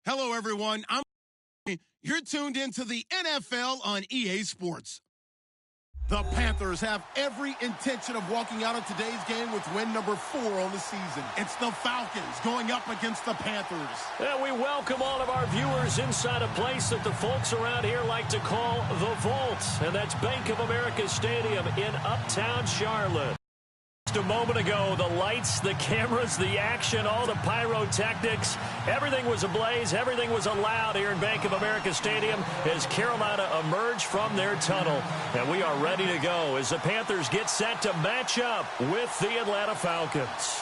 Hello, everyone. You're tuned into the NFL on EA Sports. The Panthers have every intention of walking out of today's game with win number 4 on the season. It's the Falcons going up against the Panthers. And we welcome all of our viewers inside a place that the folks around here like to call the Vault. And that's Bank of America Stadium in Uptown Charlotte. Just a moment ago, the lights, the cameras, the action, all the pyrotechnics, everything was ablaze, everything was allowed here in Bank of America Stadium as Carolina emerged from their tunnel. And we are ready to go as the Panthers get set to match up with the Atlanta Falcons.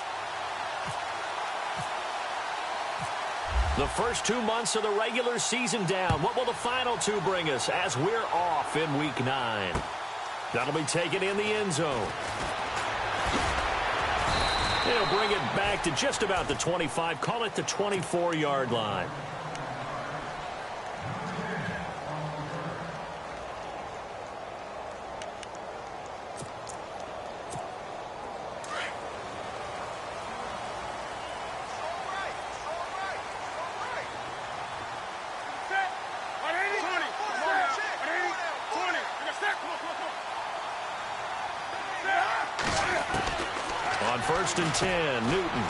The first 2 months of the regular season down. What will the final 2 bring us as we're off in Week 9? That'll be taken in the end zone. He'll bring it back to just about the 25, call it the 24-yard line. On 1st and 10, Newton.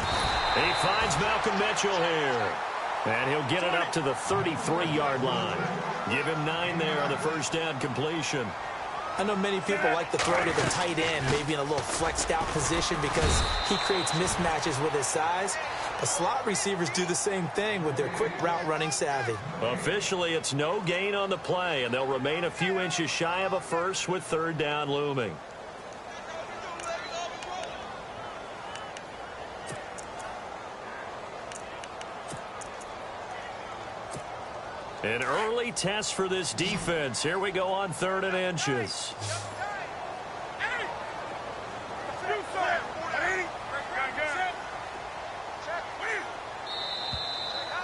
He finds Malcolm Mitchell here. And he'll get it up to the 33-yard line. Give him 9 there on the first down completion. I know many people like to throw to the tight end, maybe in a little flexed out position because he creates mismatches with his size. The slot receivers do the same thing with their quick route running savvy. Officially, it's no gain on the play, and they'll remain a few inches shy of a first with 3rd down looming. An early test for this defense. Here we go on 3rd and inches.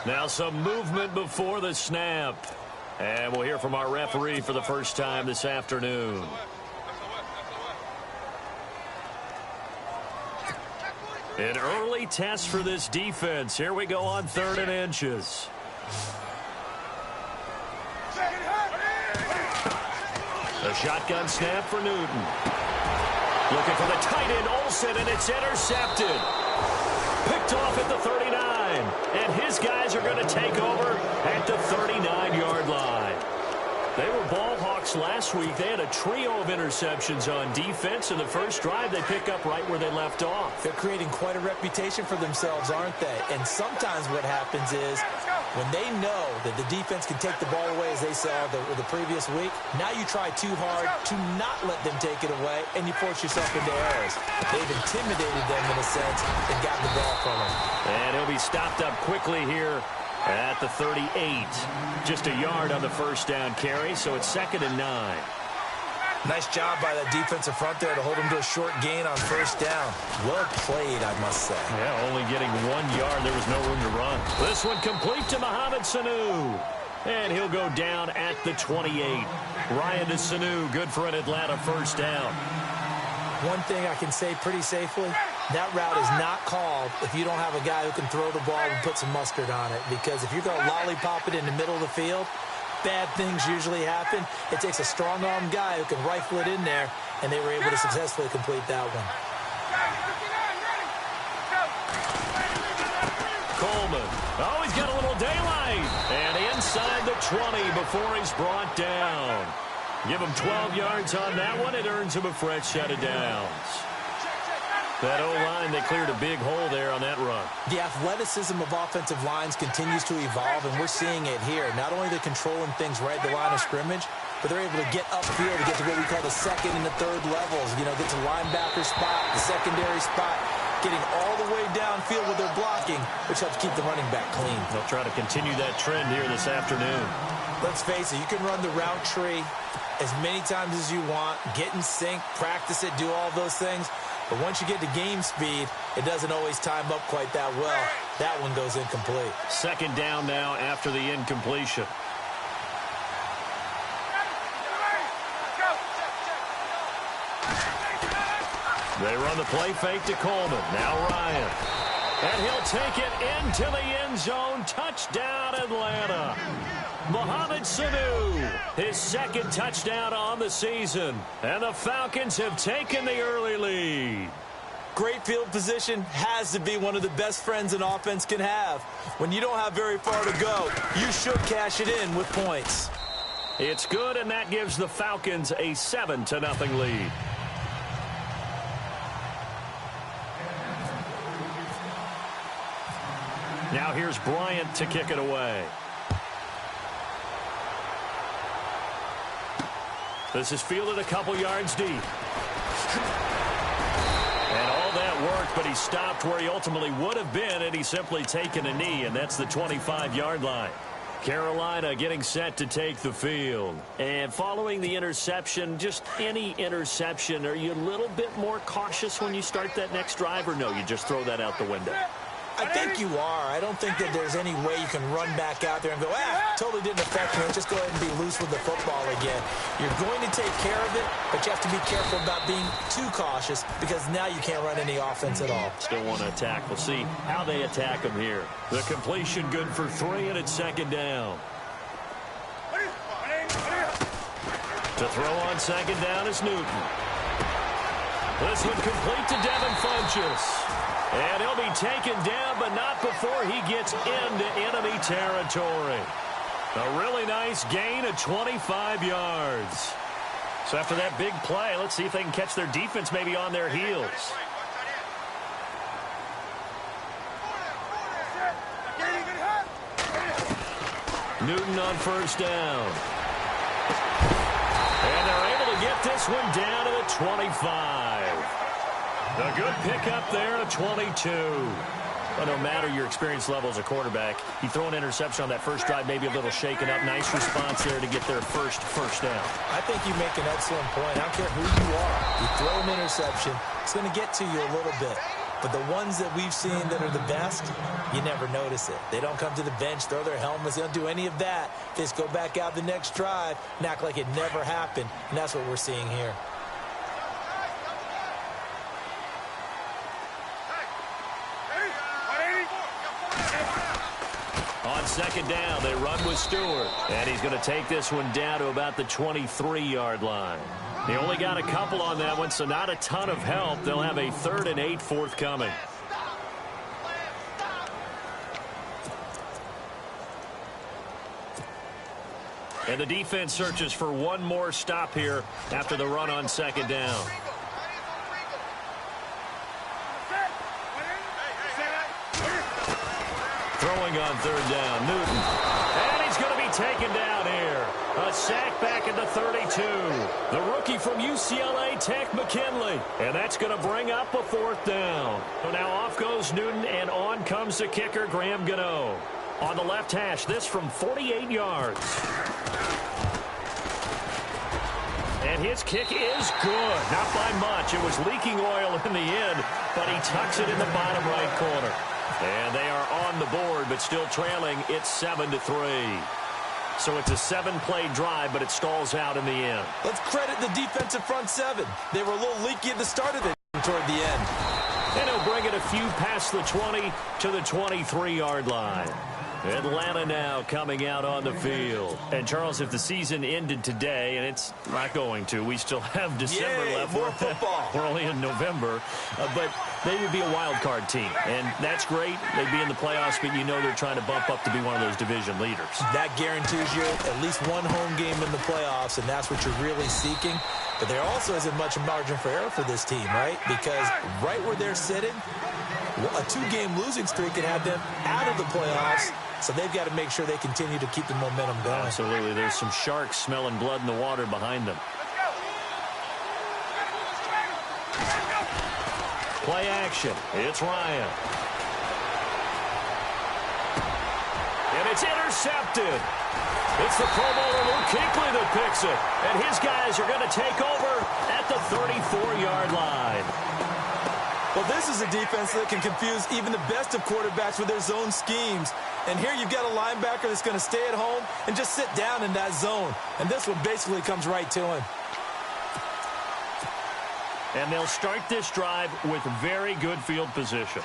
Now some movement before the snap. And we'll hear from our referee for the first time this afternoon. An early test for this defense. Here we go on 3rd and inches. A shotgun snap for Newton. Looking for the tight end, Olsen, and it's intercepted. Picked off at the 39. And his guys are going to take over at the 39-yard line. They were ball hawks last week. They had a trio of interceptions on defense. In the first drive, they pick up right where they left off. They're creating quite a reputation for themselves, aren't they? And sometimes what happens is when they know that the defense can take the ball away, as they saw the previous week, now you try too hard to not let them take it away, and you force yourself into errors. They've intimidated them in a sense and gotten the ball from them. And he'll be stopped up quickly here at the 38. Just a yard on the first down carry, so it's 2nd and 9. Nice job by that defensive front there to hold him to a short gain on 1st down. Well played, I must say. Yeah, only getting 1 yard. There was no room to run. This one complete to Mohamed Sanu. And he'll go down at the 28. Ryan to Sanu, good for an Atlanta first down. One thing I can say pretty safely, that route is not called if you don't have a guy who can throw the ball and put some mustard on it. Because if you're going to lollipop it in the middle of the field, bad things usually happen. It takes a strong-armed guy who can rifle it in there, and they were able to successfully complete that one. Coleman. Oh, he's got a little daylight. And inside the 20 before he's brought down. Give him 12 yards on that one. It earns him a fresh set of downs. That O-line, they cleared a big hole there on that run. The athleticism of offensive lines continues to evolve, and we're seeing it here. Not only are they controlling things right at the line of scrimmage, but they're able to get upfield to get to what we call the 2nd and the 3rd levels. You know, get to linebacker spot, the secondary spot, getting all the way downfield with their blocking, which helps keep the running back clean. They'll try to continue that trend here this afternoon. Let's face it, you can run the route tree as many times as you want, get in sync, practice it, do all those things. But once you get to game speed, it doesn't always time up quite that well. That one goes incomplete. 2nd down now after the incompletion. They run the play fake to Coleman. Now Ryan. And he'll take it into the end zone. Touchdown, Atlanta. Mohamed Sanu, his second touchdown on the season. And the Falcons have taken the early lead. Great field position has to be one of the best friends an offense can have. When you don't have very far to go, you should cash it in with points. It's good, and that gives the Falcons a 7-0 lead. Now here's Bryant to kick it away. This is fielded a couple yards deep. And all that worked, but he stopped where he ultimately would have been, and he's simply taken a knee, and that's the 25-yard line. Carolina getting set to take the field. And following the interception, just any interception, are you a little bit more cautious when you start that next drive, or no, you just throw that out the window? I think you are. I don't think that there's any way you can run back out there and go, totally didn't affect me. Just go ahead and be loose with the football again. You're going to take care of it, but you have to be careful about being too cautious because now you can't run any offense at all. Still want to attack. We'll see how they attack him here. The completion good for 3, and it's second down. To throw on second down is Newton. This one complete to Devin Funchess. And he'll be taken down, but not before he gets into enemy territory. A really nice gain of 25 yards. So after that big play, let's see if they can catch their defense maybe on their heels. Newton on first down. And they're able to get this one down to the 25. A good pickup there to 22. But no matter your experience level as a quarterback, you throw an interception on that first drive, maybe a little shaken up. Nice response there to get their first down. I think you make an excellent point. I don't care who you are. You throw an interception, it's going to get to you a little bit. But the ones that we've seen that are the best, you never notice it. They don't come to the bench, throw their helmets. They don't do any of that. They just go back out the next drive and act like it never happened. And that's what we're seeing here. On second down, they run with Stewart. And he's going to take this one down to about the 23-yard line. They only got a couple on that one, so not a ton of help. They'll have a 3rd and 8 forthcoming. And the defense searches for one more stop here after the run on second down. Throwing on third down, Newton. And he's going to be taken down here. A sack back at the 32. The rookie from UCLA Tech, McKinley. And that's going to bring up a 4th down. So now off goes Newton, and on comes the kicker, Graham Gano. On the left hash, this from 48 yards. And his kick is good. Not by much. It was leaking oil in the end, but he tucks it in the bottom right corner. And they are on the board, but still trailing. It's 7-3. So it's a 7-play drive, but it stalls out in the end. Let's credit the defensive front seven. They were a little leaky at the start of it toward the end. And he'll bring it a few past the 20 to the 23-yard line. Atlanta now coming out on the field. And, Charles, if the season ended today, and it's not going to, we still have December left. More football. We're only in November. But they would be a wild card team. And that's great. They'd be in the playoffs, but you know they're trying to bump up to be one of those division leaders. That guarantees you at least one home game in the playoffs, and that's what you're really seeking. But there also isn't much margin for error for this team, right? Because right where they're sitting, a 2-game losing streak can have them out of the playoffs. So they've got to make sure they continue to keep the momentum going. Absolutely. There's some sharks smelling blood in the water behind them. Play action. It's Ryan. And it's intercepted. It's the Pro Bowler Luke Kuechly that picks it. And his guys are going to take over at the 34-yard line. Well, this is a defense that can confuse even the best of quarterbacks with their zone schemes. And here you've got a linebacker that's going to stay at home and just sit down in that zone. And this one basically comes right to him. And they'll start this drive with very good field position.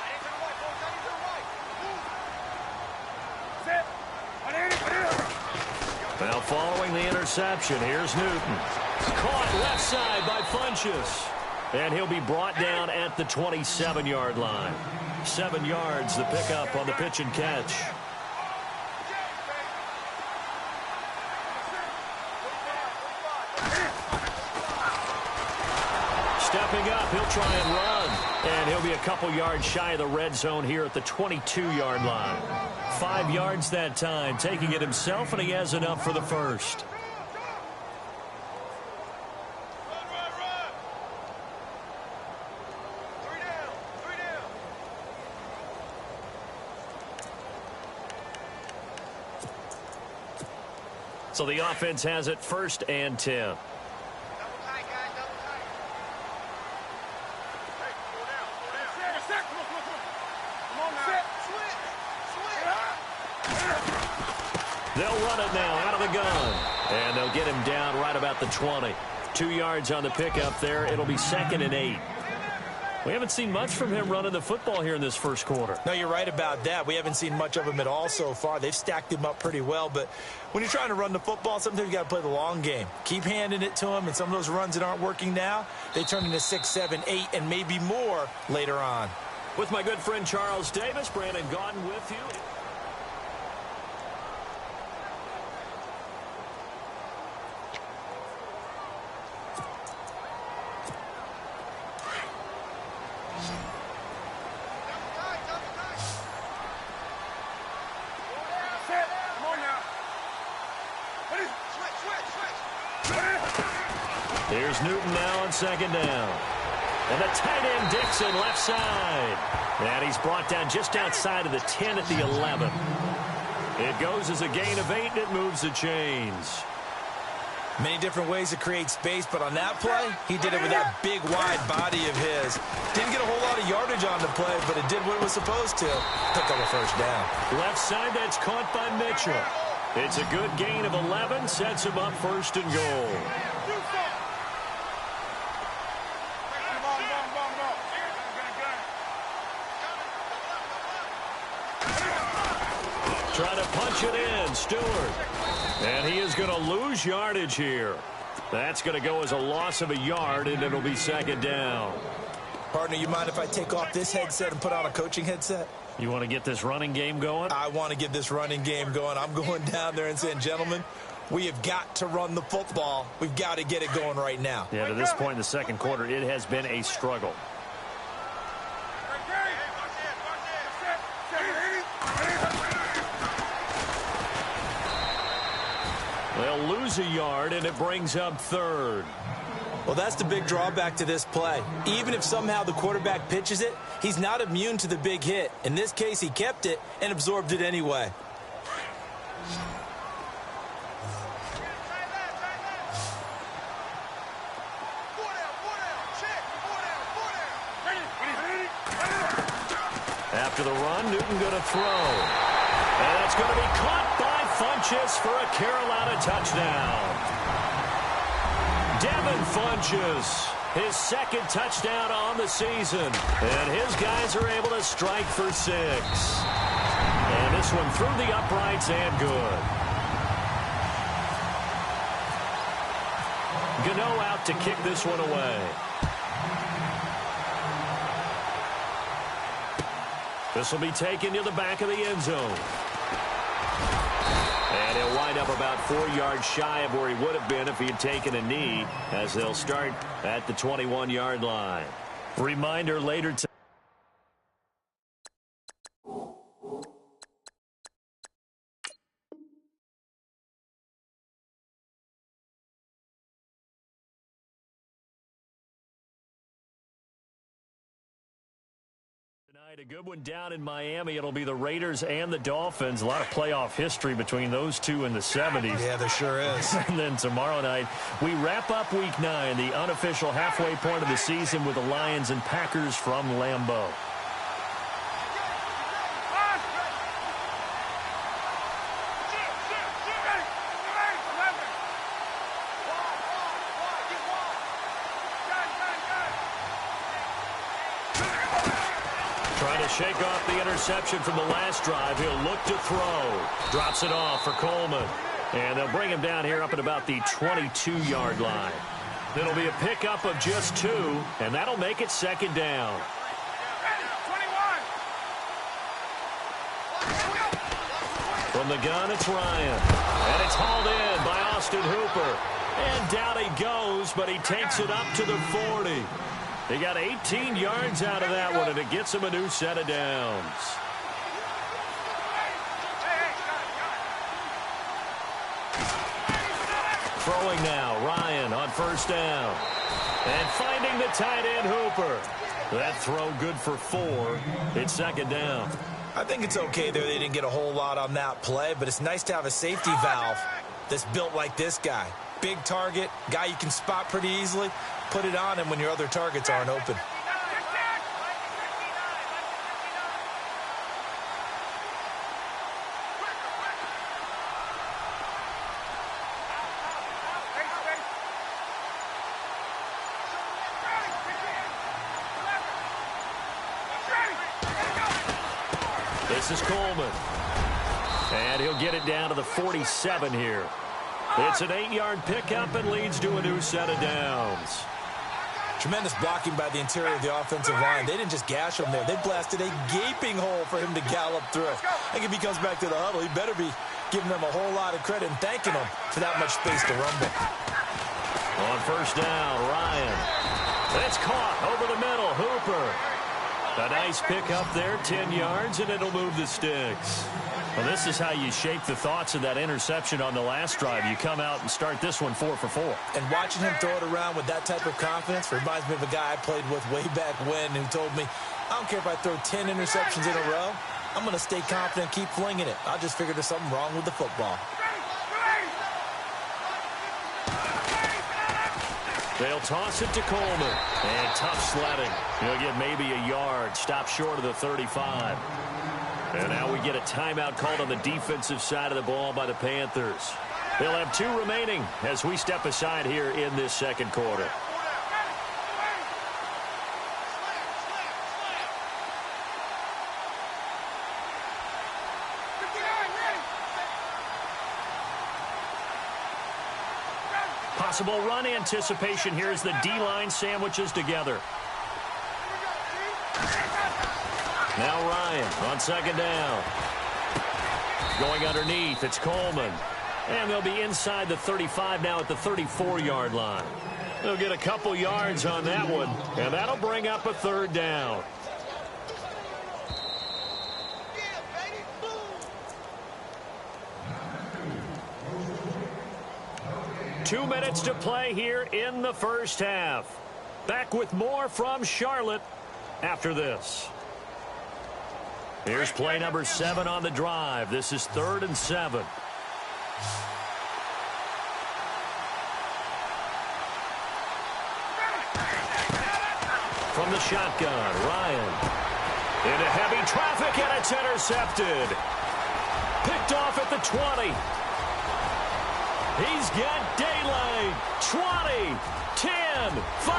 Now following the interception, here's Newton. Caught left side by Funchess. And he'll be brought down at the 27-yard line. 7 yards, the pickup on the pitch and catch. Stepping up, he'll try and run. And he'll be a couple yards shy of the red zone here at the 22-yard line. 5 yards that time, taking it himself, and he has enough for the first. So the offense has it 1st and 10. They'll run it now out of the gun. And they'll get him down right about the 20. 2 yards on the pickup there. It'll be 2nd and 8. We haven't seen much from him running the football here in this first quarter. No, you're right about that. We haven't seen much of him at all so far. They've stacked him up pretty well. But when you're trying to run the football, sometimes you got to play the long game. Keep handing it to him. And some of those runs that aren't working now, they turn into 6, 7, 8, and maybe more later on. With my good friend Charles Davis, Brandon Gaudin with you. Here's Newton now on 2nd down. And the tight end Dixon left side. And he's brought down just outside of the 10 at the 11. It goes as a gain of 8, and it moves the chains. Many different ways to create space, but on that play, he did it with that big, wide body of his. Didn't get a whole lot of yardage on the play, but it did what it was supposed to. Pick up a 1st down. Left side, that's caught by Mitchell. It's a good gain of 11, sets him up 1st and goal. Trying to punch it in, Stewart. And he is going to lose yardage here. That's going to go as a loss of a yard, and it'll be 2nd down. Partner, you mind if I take off this headset and put on a coaching headset? You want to get this running game going? I want to get this running game going. I'm going down there and saying, gentlemen, we have got to run the football. We've got to get it going right now. Yeah, to this point in the second quarter, it has been a struggle. They'll lose a yard, and it brings up 3rd. Well, that's the big drawback to this play. Even if somehow the quarterback pitches it, he's not immune to the big hit. In this case, he kept it and absorbed it anyway. After the run, Newton going to throw. And it's going to be caught by Funchess for a Carolina touchdown. Devin Funchess, his 2nd touchdown on the season. And his guys are able to strike for 6. And this one through the uprights and good. Gano out to kick this one away. This will be taken to the back of the end zone. And he'll wind up about 4 yards shy of where he would have been if he had taken a knee, as they'll start at the 21-yard line. Reminder later tonight. A good one down in Miami. It'll be the Raiders and the Dolphins. A lot of playoff history between those two in the 70s. Yeah, there sure is. And then tomorrow night, we wrap up Week 9, the unofficial halfway point of the season with the Lions and Packers from Lambeau. Shake off the interception from the last drive. He'll look to throw. Drops it off for Coleman. And they'll bring him down here up at about the 22-yard line. It'll be a pickup of just 2, and that'll make it second down. From the gun, it's Ryan. And it's hauled in by Austin Hooper. And down he goes, but he takes it up to the 40. He got 18 yards out of that one, and it gets him a new set of downs. Throwing now, Ryan on first down. And finding the tight end, Hooper. That throw good for 4. It's second down. I think it's okay there. They didn't get a whole lot on that play, but it's nice to have a safety valve that's built like this guy. Big target, guy you can spot pretty easily. Put it on him when your other targets aren't open. This is Coleman. And he'll get it down to the 47 here. It's an 8-yard pickup and leads to a new set of downs. Tremendous blocking by the interior of the offensive line. They didn't just gash him there. They blasted a gaping hole for him to gallop through. I think if he comes back to the huddle, he better be giving them a whole lot of credit and thanking them for that much space to rumble. On first down, Ryan. It's caught over the middle. Hooper. A nice pickup there, 10 yards, and it'll move the sticks. Well, this is how you shape the thoughts of that interception on the last drive. You come out and start this one 4 for 4. And watching him throw it around with that type of confidence reminds me of a guy I played with way back when who told me, I don't care if I throw 10 interceptions in a row. I'm going to stay confident and keep flinging it. I just figured there's something wrong with the football. They'll toss it to Coleman. And tough sledding. He'll get maybe a yard. Stop short of the 35. And now we get a timeout called on the defensive side of the ball by the Panthers. They'll have 2 remaining as we step aside here in this second quarter. Possible run anticipation here as the D-line sandwiches together. Now Ryan on second down. Going underneath, it's Coleman. And they'll be inside the 35 now at the 34-yard line. They'll get a couple yards on that one, and that'll bring up a third down. Two minutes to play here in the first half. Back with more from Charlotte after this. Here's play number 7 on the drive. This is 3rd and 7. From the shotgun, Ryan. Into heavy traffic, and it's intercepted. Picked off at the 20. He's got daylight. 20, 10, 5.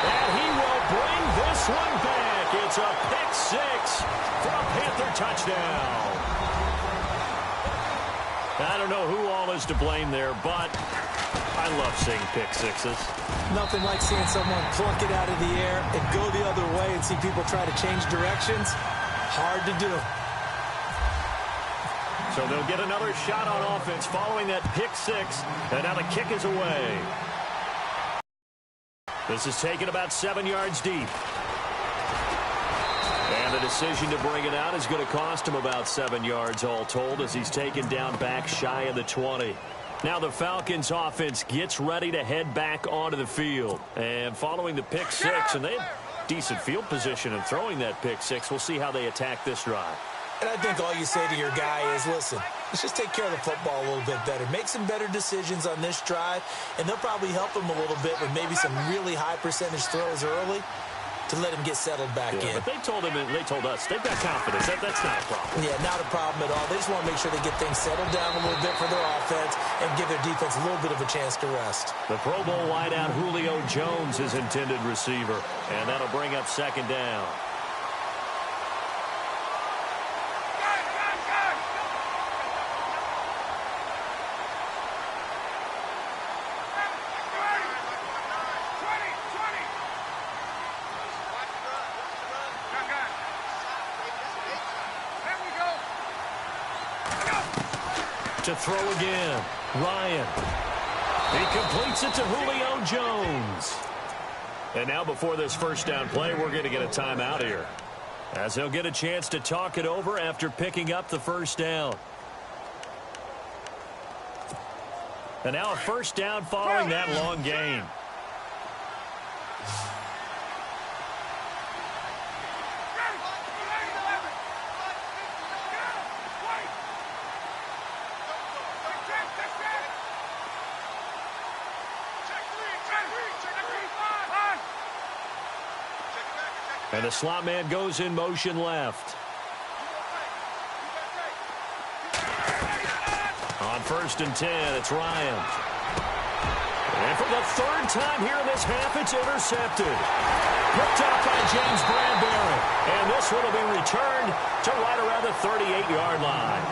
And he will bring this one back. It's a pick 6 for a Panther touchdown. I don't know who all is to blame there, but I love seeing pick 6s. Nothing like seeing someone plunk it out of the air and go the other way and see people try to change directions. Hard to do. So they'll get another shot on offense following that pick 6, and now the kick is away. This is taken about 7 yards deep. And the decision to bring it out is going to cost him about 7 yards all told as he's taken down back shy of the 20. Now the Falcons offense gets ready to head back onto the field. And following the pick 6, and they had decent field position in throwing that pick 6, we'll see how they attack this drive. And I think all you say to your guy is, listen, let's just take care of the football a little bit better. Make some better decisions on this drive, and they'll probably help him a little bit with maybe some really high percentage throws early to let him get settled back in. But they told him, and they told us, they've got confidence. That's not a problem. Yeah, not a problem at all. They just want to make sure they get things settled down a little bit for their offense and give their defense a little bit of a chance to rest. The Pro Bowl wideout Julio Jones is intended receiver, and that'll bring up second down. To throw again. Ryan. He completes it to Julio Jones. And now before this first down play, we're going to get a timeout here, as he'll get a chance to talk it over after picking up the first down. And now a first down following that long gain. And the slot man goes in motion left. On 1st and 10, it's Ryan. And for the third time here in this half, it's intercepted. Picked up by James Bradbury. And this one will be returned to right around the 38-yard line.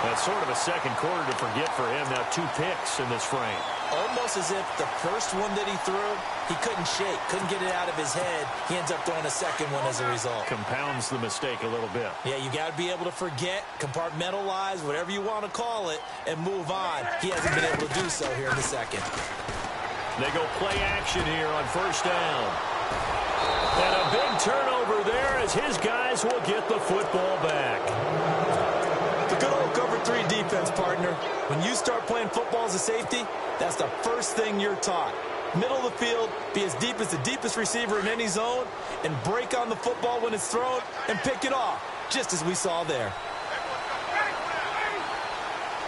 That's sort of a second quarter to forget for him. Now 2 picks in this frame. Almost as if the first one that he threw, he couldn't shake, couldn't get it out of his head. He ends up throwing a second one as a result. Compounds the mistake a little bit. Yeah, you got to be able to forget, compartmentalize, whatever you want to call it, and move on. He hasn't been able to do so here in the second. They go play action here on 1st down. And a big turnover there as his guys will get the football back. The good old cover 3 defense, partner. When you start playing football as a safety, that's the first thing you're taught. Middle of the field, be as deep as the deepest receiver in any zone, and break on the football when it's thrown and pick it off, just as we saw there.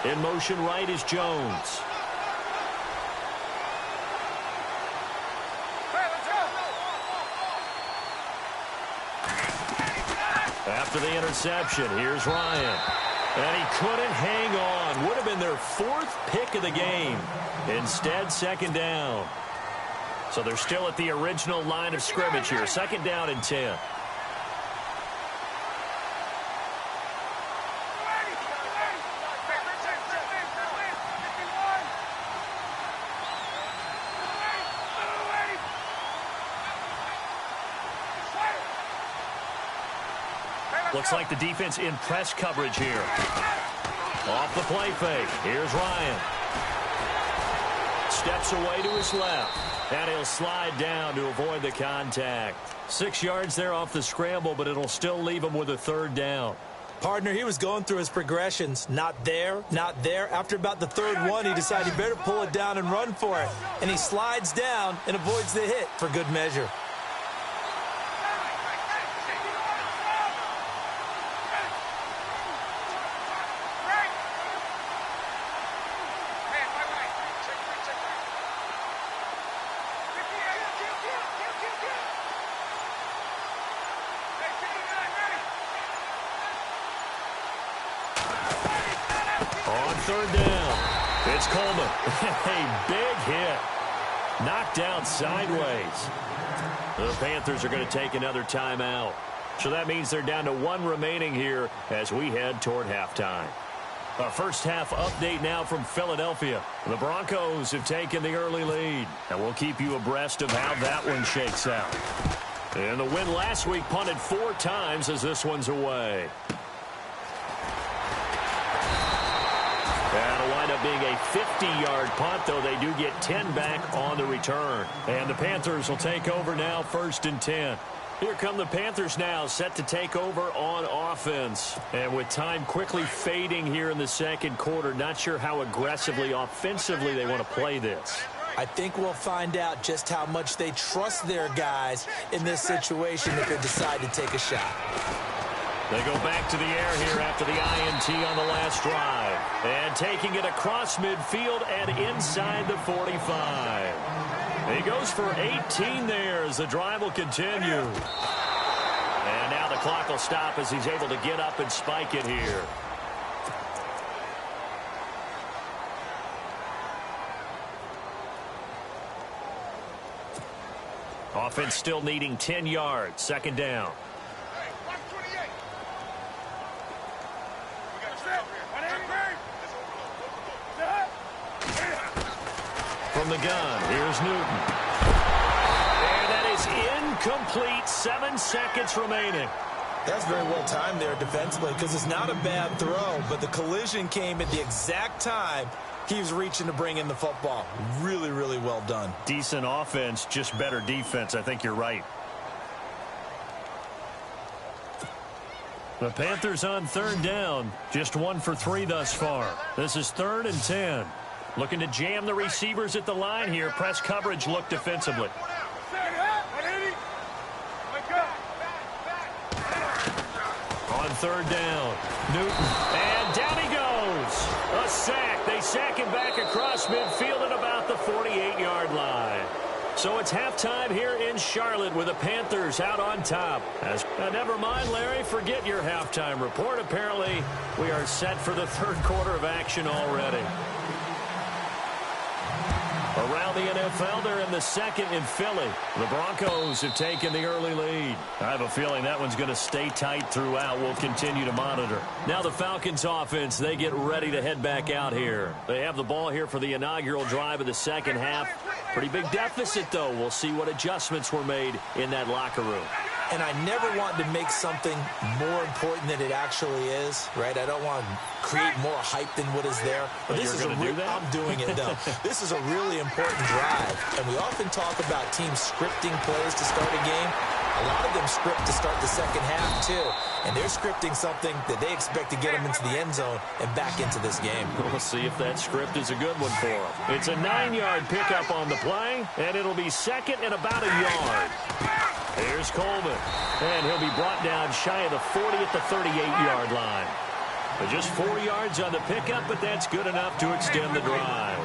In motion right is Jones. After the interception, here's Ryan. And he couldn't hang on. Would have been their 4th pick of the game. Instead, 2nd down. So they're still at the original line of scrimmage here. 2nd down and 10. Looks like the defense in press coverage here. Off the play fake. Here's Ryan. Steps away to his left. And he'll slide down to avoid the contact. 6 yards there off the scramble, but it'll still leave him with a 3rd down. Partner, he was going through his progressions. Not there, not there. After about the 3rd one, he decided he better pull it down and run for it. And he slides down and avoids the hit for good measure. On 3rd down, it's Coleman. A big hit. Knocked down sideways. The Panthers are going to take another timeout. So that means they're down to 1 remaining here as we head toward halftime. A first half update now from Philadelphia. The Broncos have taken the early lead, and we'll keep you abreast of how that one shakes out. And the win last week punted 4 times as this one's away. That'll wind up being a 50-yard punt, though they do get 10 back on the return. And the Panthers will take over now, 1st and 10. Here come the Panthers now, set to take over on offense. And with time quickly fading here in the second quarter, not sure how aggressively, offensively they want to play this. I think we'll find out just how much they trust their guys in this situation if they decide to take a shot. They go back to the air here after the INT on the last drive. And taking it across midfield and inside the 45. He goes for 18 there as the drive will continue. And now the clock will stop as he's able to get up and spike it here. Offense still needing 10 yards. 2nd down. From the gun, here's Newton. And that is incomplete. 7 seconds remaining. That's very well timed there defensively because it's not a bad throw, but the collision came at the exact time he was reaching to bring in the football. Really, really well done. Decent offense, just better defense. I think you're right. The Panthers on third down. Just 1 for 3 thus far. This is 3rd and 10. Looking to jam the receivers at the line here. Press coverage look defensively. On third down, Newton, and down he goes. A sack. They sack him back across midfield at about the 48-yard line. So it's halftime here in Charlotte with the Panthers out on top. Never mind, Larry, forget your halftime report. Apparently, we are set for the third quarter of action already. Around the NFL, they're in the second in Philly. The Broncos have taken the early lead. I have a feeling that one's going to stay tight throughout. We'll continue to monitor. Now the Falcons offense, they get ready to head back out here. They have the ball here for the inaugural drive of the second half. Pretty big deficit, though. We'll see what adjustments were made in that locker room. And I never want to make something more important than it actually is, right? I don't want to create more hype than what is there. But this is I'm doing it, though. This is a really important drive. And we often talk about teams scripting plays to start a game. A lot of them script to start the second half, too. And they're scripting something that they expect to get them into the end zone and back into this game. We'll see if that script is a good one for them. It's a 9-yard pickup on the play, and it'll be second and about a yard. Here's Coleman, and he'll be brought down shy of the 40 at the 38-yard line. But just 4 yards on the pickup, but that's good enough to extend the drive.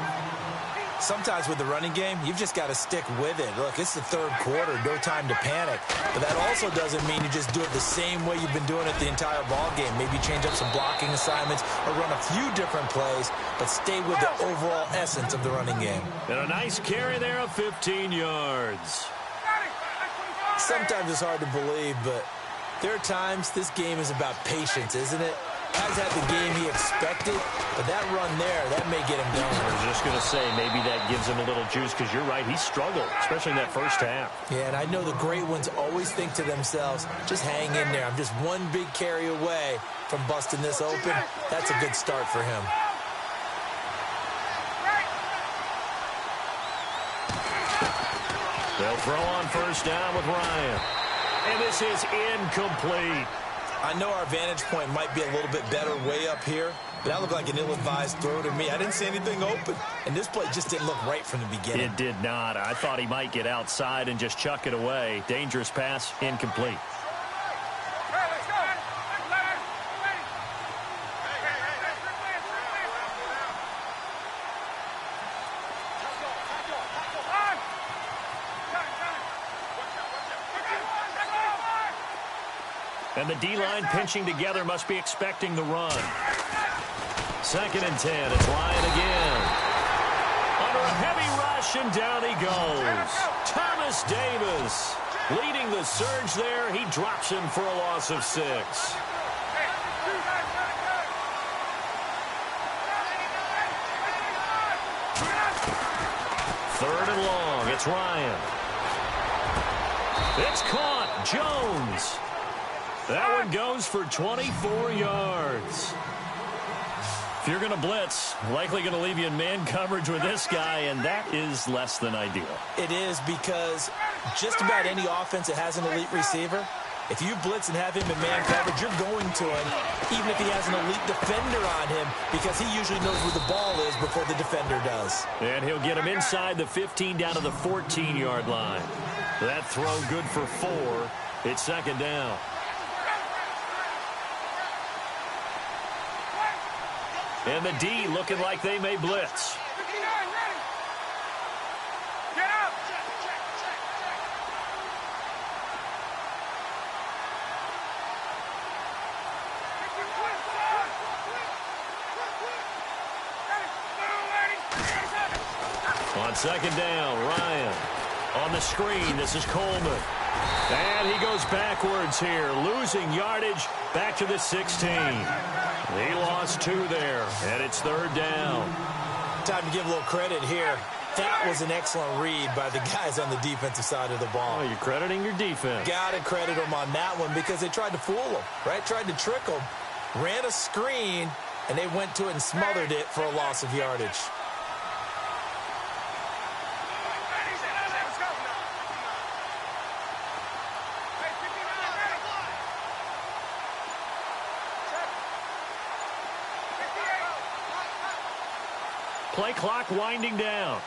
Sometimes with the running game, you've just got to stick with it. Look, it's the third quarter, no time to panic. But that also doesn't mean you just do it the same way you've been doing it the entire ball game. Maybe change up some blocking assignments or run a few different plays, but stay with the overall essence of the running game. And a nice carry there of 15 yards. Sometimes it's hard to believe, but there are times this game is about patience, isn't it? Has had the game he expected, but that run there, that may get him going. I was just going to say, maybe that gives him a little juice, because you're right, he struggled, especially in that first half. Yeah, and I know the great ones always think to themselves, just hang in there. I'm just one big carry away from busting this open. That's a good start for him. They'll throw on first down with Ryan. And this is incomplete. I know our vantage point might be a little bit better way up here, but that looked like an ill-advised throw to me. I didn't see anything open, and this play just didn't look right from the beginning. It did not. I thought he might get outside and just chuck it away. Dangerous pass, incomplete. And the D-line pinching together must be expecting the run. 2nd and 10. It's Ryan again. Under a heavy rush, and down he goes. Thomas Davis leading the surge there. He drops him for a loss of 6. 3rd and long. It's Ryan. It's caught. Jones. That one goes for 24 yards. If you're going to blitz, likely going to leave you in man coverage with this guy, and that is less than ideal. It is, because just about any offense that has an elite receiver, if you blitz and have him in man coverage, you're going to him, even if he has an elite defender on him, because he usually knows where the ball is before the defender does. And he'll get him inside the 15 down to the 14-yard line. That throw good for 4. It's 2nd down. And the D looking like they may blitz. On 2nd down, Ryan. On the screen, this is Coleman. And he goes backwards here, losing yardage back to the 16. He lost 2 there, and it's 3rd down. Time to give a little credit here. That was an excellent read by the guys on the defensive side of the ball. Oh, you're crediting your defense. Got to credit them on that one because they tried to fool them, right? Tried to trick them, ran a screen, and they went to it and smothered it for a loss of yardage. Play clock winding down.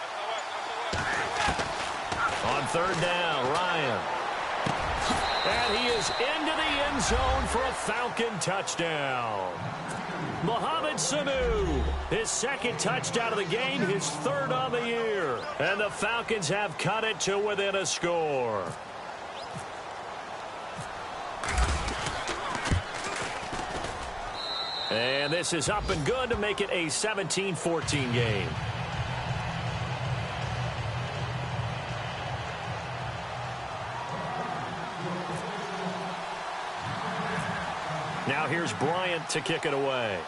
On third down, Ryan. And he is into the end zone for a Falcon touchdown. Mohamed Sanu, his second touchdown of the game, his third on the year. And the Falcons have cut it to within a score. And this is up and good to make it a 17-14 game. Now here's Bryant to kick it away.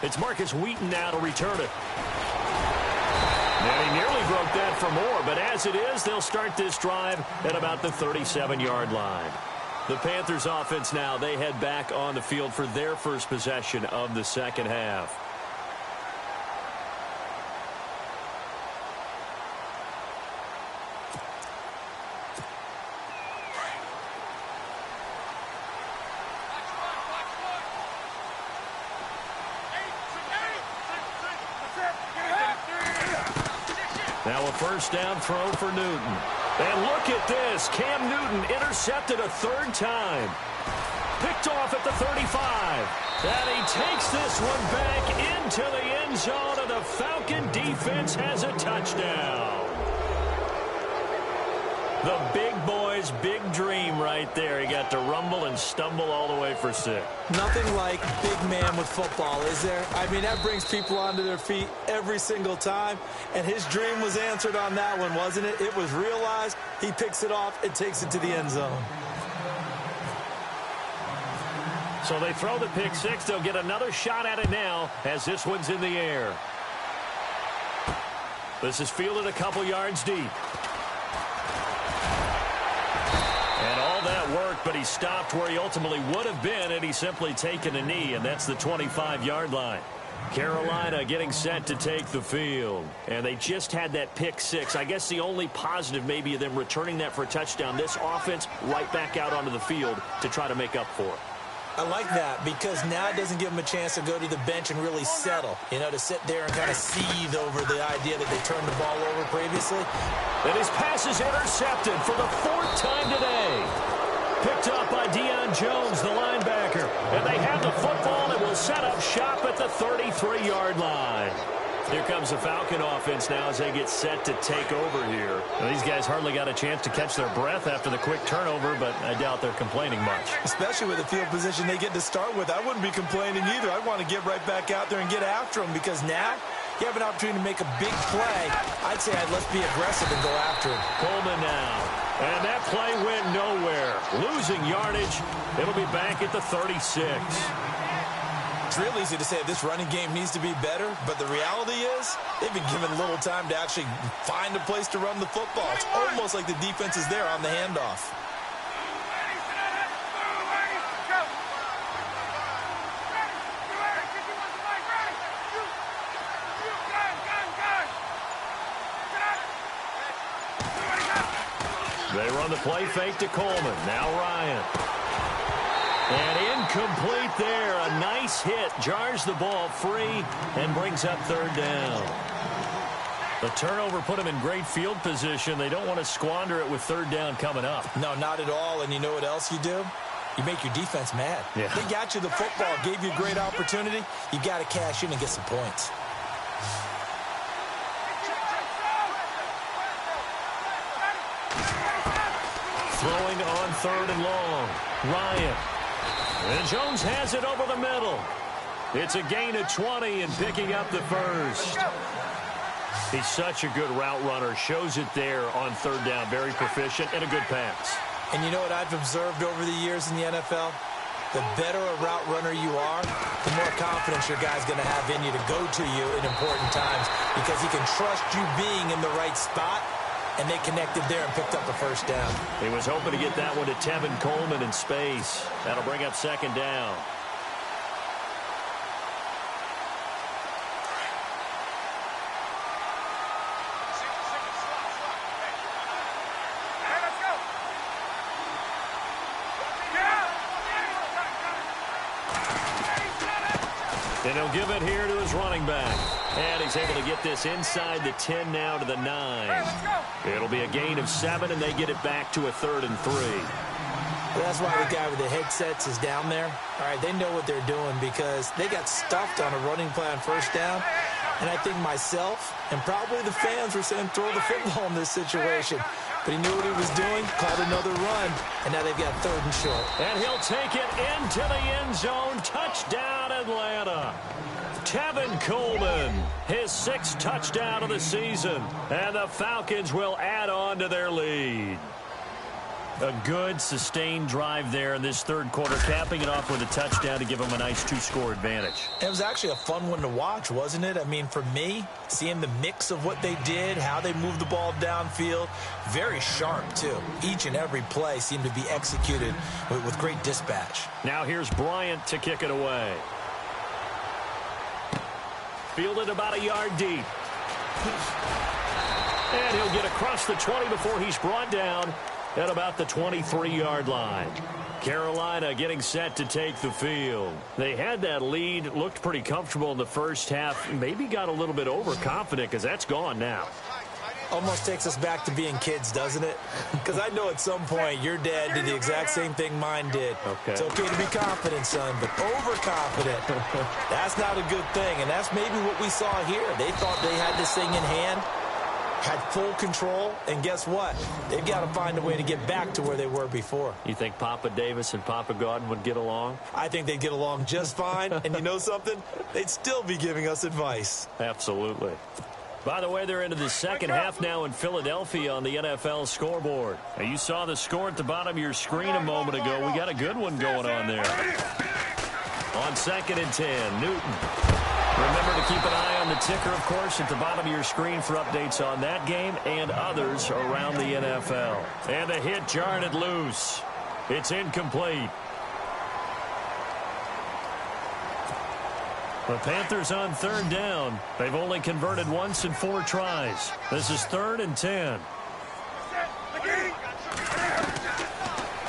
It's Marcus Wheaton now to return it. And he nearly broke that for more, but as it is, they'll start this drive at about the 37-yard line. The Panthers offense now, they head back on the field for their first possession of the second half. Now a first down throw for Newton. And look at this. Cam Newton intercepted a third time. Picked off at the 35. And he takes this one back into the end zone, and the Falcon defense has a touchdown. The big boy's big dream right there. He got to rumble and stumble all the way for 6. Nothing like big man with football, is there? I mean, that brings people onto their feet every single time. And his dream was answered on that one, wasn't it? It was realized. He picks it off and takes it to the end zone. So they throw the pick 6. They'll get another shot at it now as this one's in the air. This is fielded a couple yards deep. And all that worked, but he stopped where he ultimately would have been had he simply taken a knee, and that's the 25-yard line. Carolina getting set to take the field. And they just had that pick 6. I guess the only positive maybe of them returning that for a touchdown. This offense right back out onto the field to try to make up for it. I like that because now it doesn't give them a chance to go to the bench and really settle, you know, to sit there and kind of seethe over the idea that they turned the ball over previously. And his pass is intercepted for the 4th time today. Picked up by Deion Jones, the linebacker. And they have the football and will set up shop at the 33-yard line. Here comes the Falcon offense now as they get set to take over here. Well, these guys hardly got a chance to catch their breath after the quick turnover, but I doubt they're complaining much. Especially with the field position they get to start with. I wouldn't be complaining either. I want to get right back out there and get after them because now you have an opportunity to make a big play. I'd say let's be aggressive and go after him. Coleman now. And that play went nowhere. Losing yardage. It'll be back at the 36. It's real easy to say this running game needs to be better, but the reality is they've been given little time to actually find a place to run the football. It's almost like the defense is there on the handoff. They run the play fake to Coleman. Now Ryan. And incomplete there. A nice hit. Jars the ball free and brings up third down. The turnover put him in great field position. They don't want to squander it with third down coming up. No, not at all. And you know what else you do? You make your defense mad. Yeah. They got you the football, gave you a great opportunity. You got to cash in and get some points. Throwing on third and long. Ryan. And Jones has it over the middle. It's a gain of 20 and picking up the first. He's such a good route runner. Shows it there on third down. Very proficient and a good pass. And you know what I've observed over the years in the NFL? the better a route runner you are, the more confidence your guy's going to have in you to go to you in important times because he can trust you being in the right spot, and they connected there and picked up the first down. He was hoping to get that one to Tevin Coleman in space. That'll bring up second down. And he'll give it here to his running back. And he's able to get this inside the 10 now to the 9. It'll be a gain of 7, and they get it back to a 3rd and 3. Well, that's why the guy with the headsets is down there. All right, they know what they're doing because they got stuffed on a running play on first down. And I think myself and probably the fans were saying throw the football in this situation. But he knew what he was doing, called another run, and now they've got 3rd and short. And he'll take it into the end zone. Touchdown, Atlanta. Tevin Coleman, his 6th touchdown of the season. And the Falcons will add on to their lead. A good, sustained drive there in this 3rd quarter, capping it off with a touchdown to give them a nice 2-score advantage. It was actually a fun one to watch, wasn't it? I mean, for me, seeing the mix of what they did, how they moved the ball downfield, very sharp, too. Each and every play seemed to be executed with great dispatch. Now here's Bryant to kick it away. Fielded about a yard deep. And he'll get across the 20 before he's brought down at about the 23-yard line. Carolina getting set to take the field. They had that lead, looked pretty comfortable in the first half, maybe got a little bit overconfident because that's gone now. Almost takes us back to being kids, doesn't it? Because I know at some point your dad did the exact same thing mine did. Okay. It's okay to be confident, son, but overconfident, that's not a good thing. And that's maybe what we saw here. They thought they had this thing in hand, had full control, and guess what? They've got to find a way to get back to where they were before. You think Papa Davis and Papa Godwin would get along? I think they'd get along just fine, and you know something? They'd still be giving us advice. Absolutely. By the way, they're into the second half now in Philadelphia on the NFL scoreboard. Now, you saw the score at the bottom of your screen a moment ago. We got a good one going on there. On 2nd and 10, Newton. Remember to keep an eye on the ticker, of course, at the bottom of your screen for updates on that game and others around the NFL. And the hit jarred it loose. It's incomplete. The Panthers on 3rd down. They've only converted once in 4 tries. This is 3rd and 10.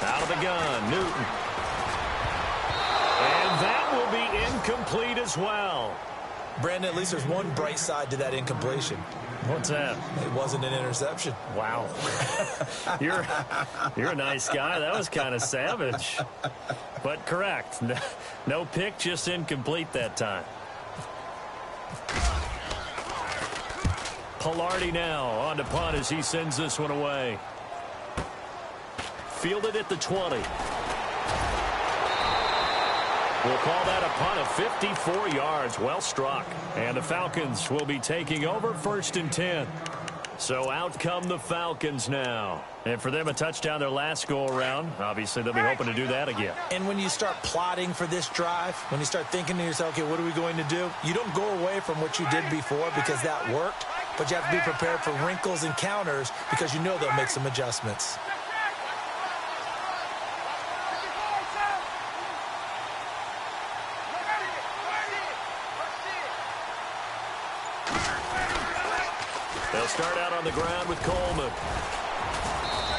Out of the gun, Newton. And that will be incomplete as well. Brandon, at least there's one bright side to that incompletion. What's that? It wasn't an interception. Wow. You're a nice guy. That was kind of savage. But correct. No pick, just incomplete that time. Pilardi now on to punt as he sends this one away. Fielded at the 20. We'll call that a punt of 54 yards. Well struck. And the Falcons will be taking over 1st and 10. So out come the Falcons now. And for them, a touchdown their last go-around. Obviously, they'll be hoping to do that again. And when you start plotting for this drive, when you start thinking to yourself, okay, what are we going to do? You don't go away from what you did before because that worked. But you have to be prepared for wrinkles and counters because you know they'll make some adjustments. They'll start out on the ground with Coleman.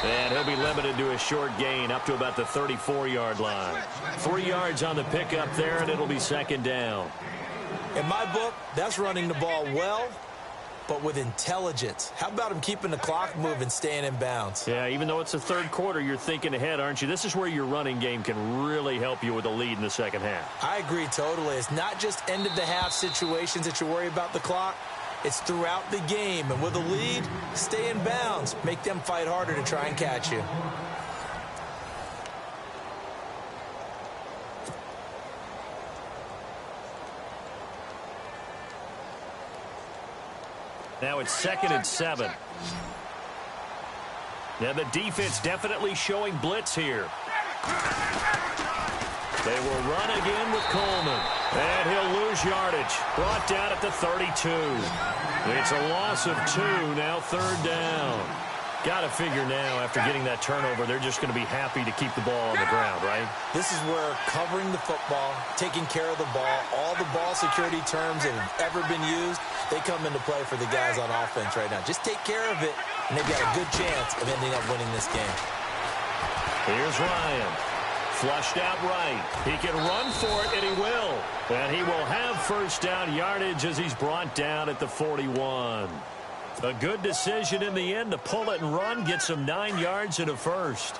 And he'll be limited to a short gain up to about the 34-yard line. 3 yards on the pickup there, and it'll be 2nd down. In my book, that's running the ball well, but with intelligence. How about him keeping the clock moving, staying in bounds? Yeah, even though it's the 3rd quarter, you're thinking ahead, aren't you? This is where your running game can really help you with a lead in the 2nd half. I agree totally. It's not just end-of-the-half situations that you worry about the clock. It's throughout the game. And with a lead, stay in bounds. Make them fight harder to try and catch you. Now it's 2nd and 7. Now the defense definitely showing blitz here. They will run again with Coleman. And he'll lose yardage. Brought down at the 32. It's a loss of 2, now third down. Got to figure now, after getting that turnover, they're just going to be happy to keep the ball on the ground, right? This is where covering the football, taking care of the ball, all the ball security terms that have ever been used, they come into play for the guys on offense right now. Just take care of it, and they've got a good chance of ending up winning this game. Here's Ryan. Flushed out right. He can run for it, and he will. And he will have first down yardage as he's brought down at the 41. A good decision in the end to pull it and run, get some 9 yards and a first.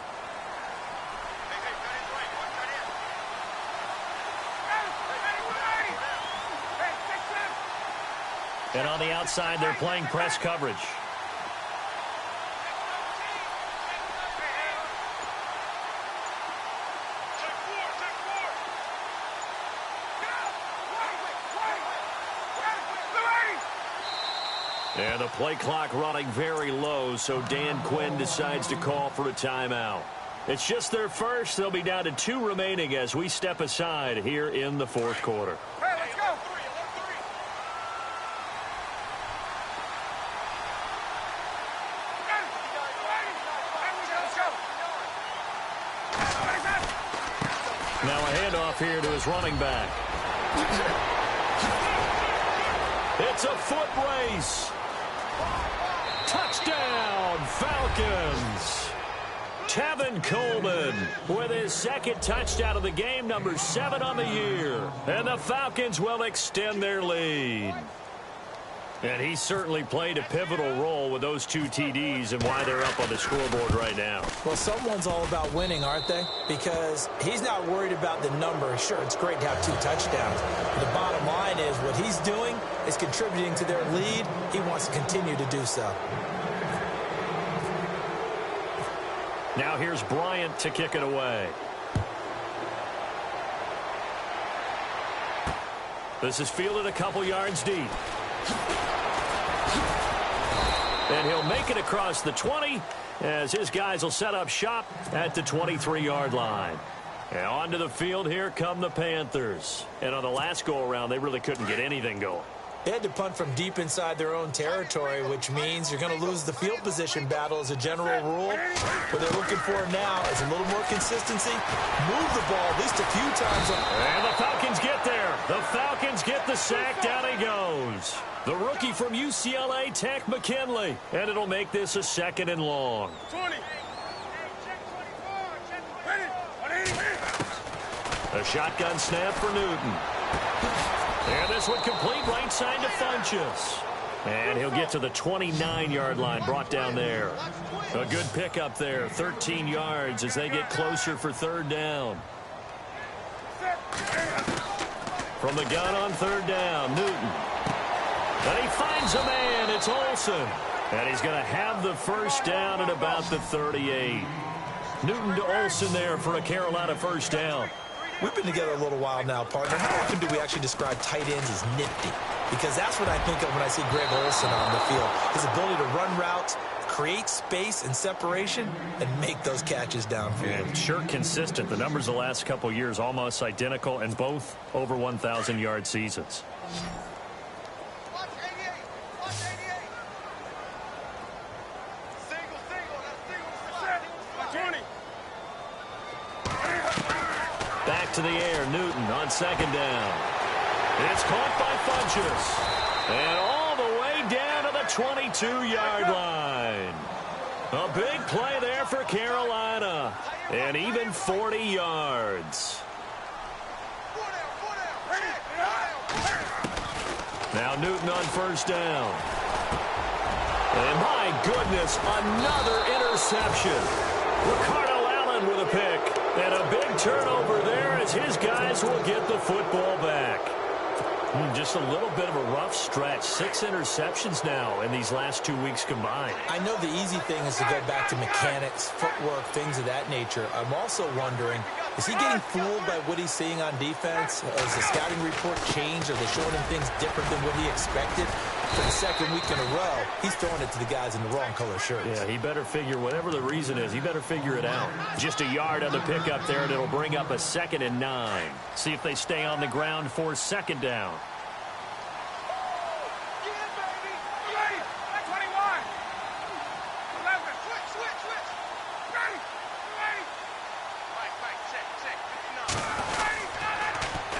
And on the outside, they're playing press coverage. And the play clock running very low, so Dan Quinn decides to call for a timeout. It's just their first. They'll be down to 2 remaining as we step aside here in the fourth quarter. Hey, let's go. Now a handoff here to his running back. It's a foot race. Touchdown, Falcons. Tevin Coleman with his second touchdown of the game, number 7 on the year. And the Falcons will extend their lead. And he certainly played a pivotal role with those 2 TDs and why they're up on the scoreboard right now. Well, someone's all about winning, aren't they? Because he's not worried about the number. Sure, it's great to have 2 touchdowns. But the bottom line is what he's doing is contributing to their lead. He wants to continue to do so. Now here's Bryant to kick it away. This is fielded a couple yards deep. And he'll make it across the 20 as his guys will set up shop at the 23-yard line. And onto the field, here come the Panthers. And on the last go-around, they really couldn't get anything going. They had to punt from deep inside their own territory, which means you're going to lose the field position battle as a general rule. What they're looking for now is a little more consistency. Move the ball at least a few times. And the Falcons get there. The Falcons get the sack. Down he goes. The rookie from UCLA, Tech McKinley. And it'll make this a 2nd and long. 20. A shotgun snap for Newton. And this one complete right side to Funchess. And he'll get to the 29-yard line, brought down there. A good pickup there, 13 yards as they get closer for third down. From the gun on third down, Newton. And he finds a man, it's Olsen. And he's going to have the first down at about the 38. Newton to Olsen there for a Carolina first down. We've been together a little while now, partner. How often do we actually describe tight ends as nifty? Because that's what I think of when I see Greg Olsen on the field. His ability to run routes, create space and separation, and make those catches downfield. And sure consistent. The numbers the last couple years almost identical, and both over 1,000-yard seasons. Back to the air, Newton on second down. It's caught by Funchess. And all the way down to the 22-yard line. A big play there for Carolina. And even 40 yards. Now Newton on first down. And my goodness, another interception. Ricardo Allen with a pick. And a big turnover there as his guys will get the football back. Just a little bit of a rough stretch. 6 interceptions now in these last 2 weeks combined. I know the easy thing is to go back to mechanics, footwork, things of that nature. I'm also wondering, is he getting fooled by what he's seeing on defense? Has the scouting report changed? Are they showing him things different than what he expected? for the second week in a row, he's throwing it to the guys in the wrong color shirts. Yeah, he better figure, whatever the reason is, he better figure it out. Just a yard on the pickup there, and it'll bring up a 2nd and 9. See if they stay on the ground for 2nd down.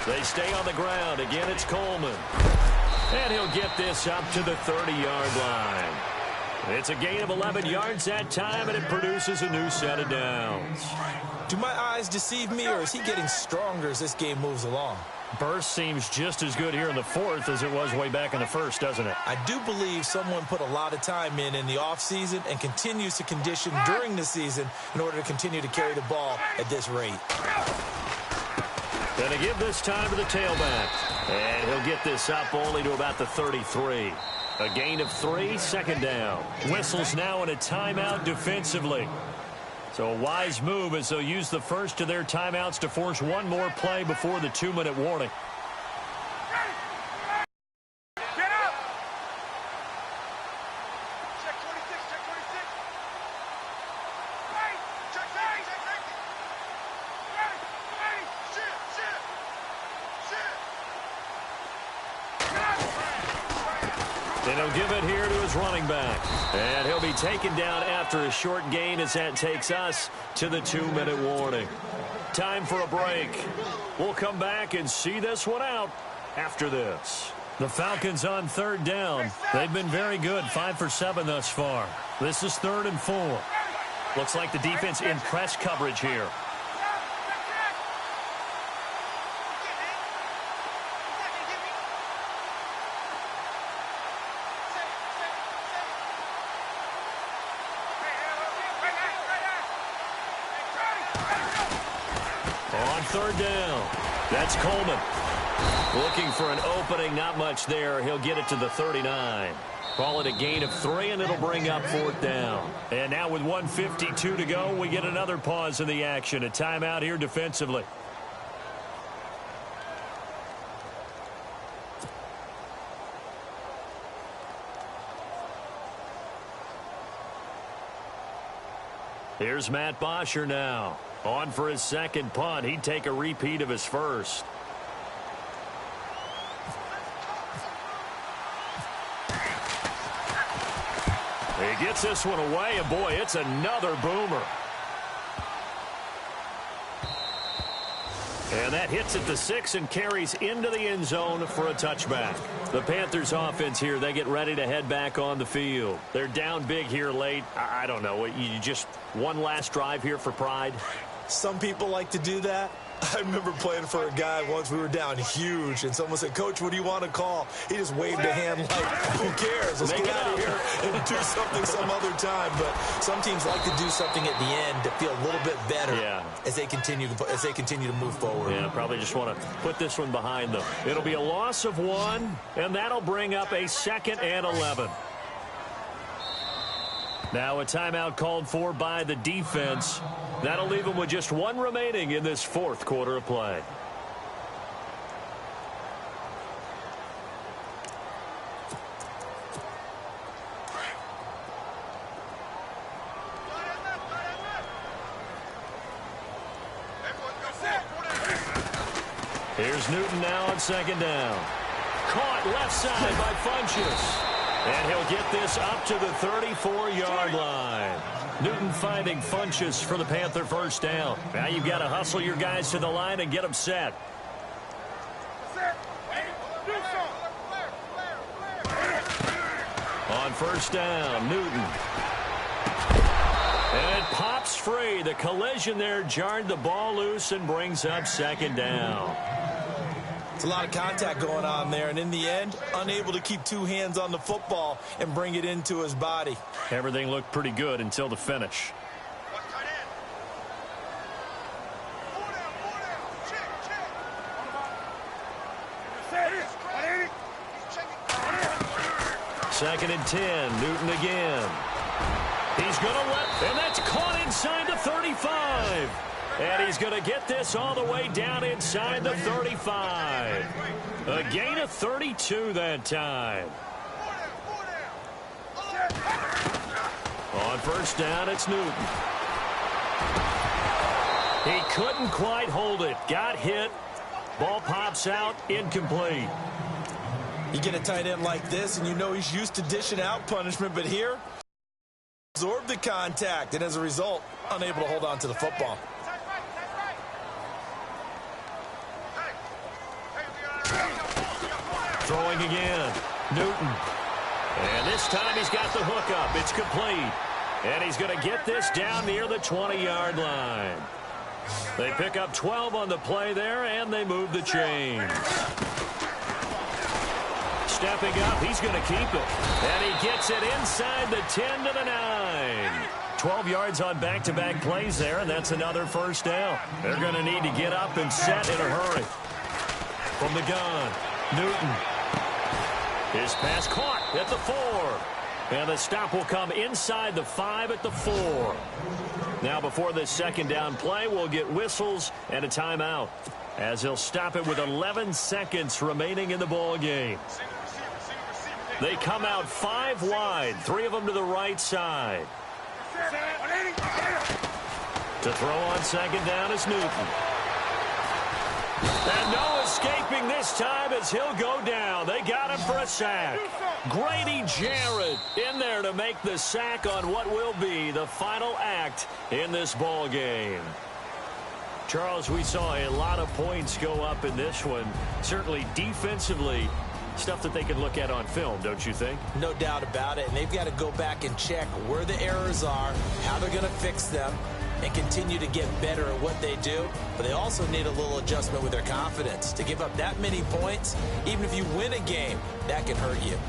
They stay on the ground. Again, it's Coleman. And he'll get this up to the 30-yard line. It's a gain of 11 yards that time, and it produces a new set of downs. Do my eyes deceive me, or is he getting stronger as this game moves along? Burst seems just as good here in the 4th as it was way back in the 1st, doesn't it? I do believe someone put a lot of time in the offseason and continues to condition during the season in order to continue to carry the ball at this rate. Going to give this time to the tailback. And he'll get this up only to about the 33. A gain of 3, 2nd down. Whistles now in a timeout defensively. So a wise move as they'll use the first of their timeouts to force one more play before the 2-minute warning. And he'll give it here to his running back. And he'll be taken down after a short gain as that takes us to the 2-minute warning. Time for a break. We'll come back and see this one out after this. The Falcons on 3rd down. They've been very good, 5 for 7 thus far. This is 3rd and 4. Looks like the defense in press coverage here. On 3rd down, that's Coleman. Looking for an opening, not much there. He'll get it to the 39. Call it a gain of 3, and it'll bring up 4th down. And now with 1:52 to go, we get another pause in the action. A timeout here defensively. Here's Matt Bosher now. On for his 2nd punt. He'd take a repeat of his first. He gets this one away, and boy, it's another boomer. And that hits at the 6 and carries into the end zone for a touchback. The Panthers offense here, they get ready to head back on the field. They're down big here late. I don't know. You just one last drive here for pride? Some people like to do that. I remember playing for a guy once. We were down huge, and someone said, "Coach, what do you want to call?" He just waved a hand like, "Who cares? Let's get out of here and do something some other time." But some teams like to do something at the end to feel a little bit better as they continue to move forward. Yeah, probably just want to put this one behind them. It'll be a loss of 1, and that'll bring up a 2nd and 11. Now a timeout called for by the defense. That'll leave them with just 1 remaining in this 4th quarter of play. Here's Newton now on 2nd down. Caught left side by Funchess. And he'll get this up to the 34-yard line. Newton finding Funchess for the Panther first down. Now you've got to hustle your guys to the line and get them set. On first down, Newton. And it pops free. The collision there jarred the ball loose and brings up 2nd down. It's a lot of contact going on there, and in the end, unable to keep 2 hands on the football and bring it into his body. Everything looked pretty good until the finish. Second and 10, Newton again. He's going to let, and that's caught inside the 35. And he's going to get this all the way down inside the 35. A gain of 32 that time. first down, it's Newton. He couldn't quite hold it. Got hit. Ball pops out, incomplete. You get a tight end like this, and you know he's used to dishing out punishment, but here, absorbed the contact, and as a result, unable to hold on to the football. Throwing again. Newton. And this time he's got the hook up. It's complete. And he's going to get this down near the 20-yard line. They pick up 12 on the play there, and they move the chains. Stepping up, he's going to keep it. And he gets it inside the 10 to the 9. 12 yards on back-to-back plays there, and that's another first down. They're going to need to get up and set in a hurry. From the gun, Newton. His pass caught at the 4. And the stop will come inside the 5 at the 4. Now before this second down play, we'll get whistles and a timeout, as he'll stop it with 11 seconds remaining in the ball game. They come out 5 wide, 3 of them to the right side. To throw on second down is Newton. And no escaping this time as he'll go down. They got him for a sack. Grady Jarrett in there to make the sack on what will be the final act in this ball game. Charles, we saw a lot of points go up in this one. Certainly defensively, stuff that they can look at on film, don't you think? No doubt about it. And they've got to go back and check where the errors are, how they're going to fix them, and continue to get better at what they do. But they also need a little adjustment with their confidence. To give up that many points, even if you win a game, that can hurt you.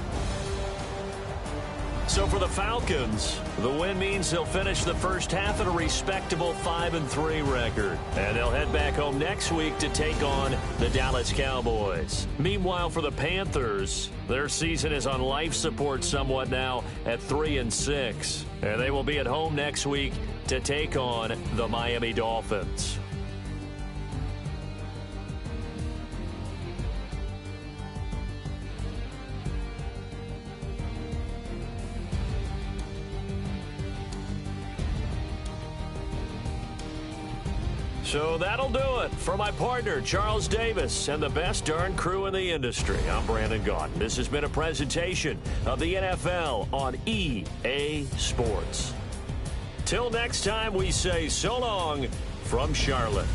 So for the Falcons, the win means they'll finish the first half at a respectable 5-3 record. And they'll head back home next week to take on the Dallas Cowboys. Meanwhile, for the Panthers, their season is on life support somewhat now at 3-6. And they will be at home next week to take on the Miami Dolphins. So that'll do it for my partner, Charles Davis, and the best darn crew in the industry. I'm Brandon Gaudin. This has been a presentation of the NFL on EA Sports. Till next time, we say so long from Charlotte.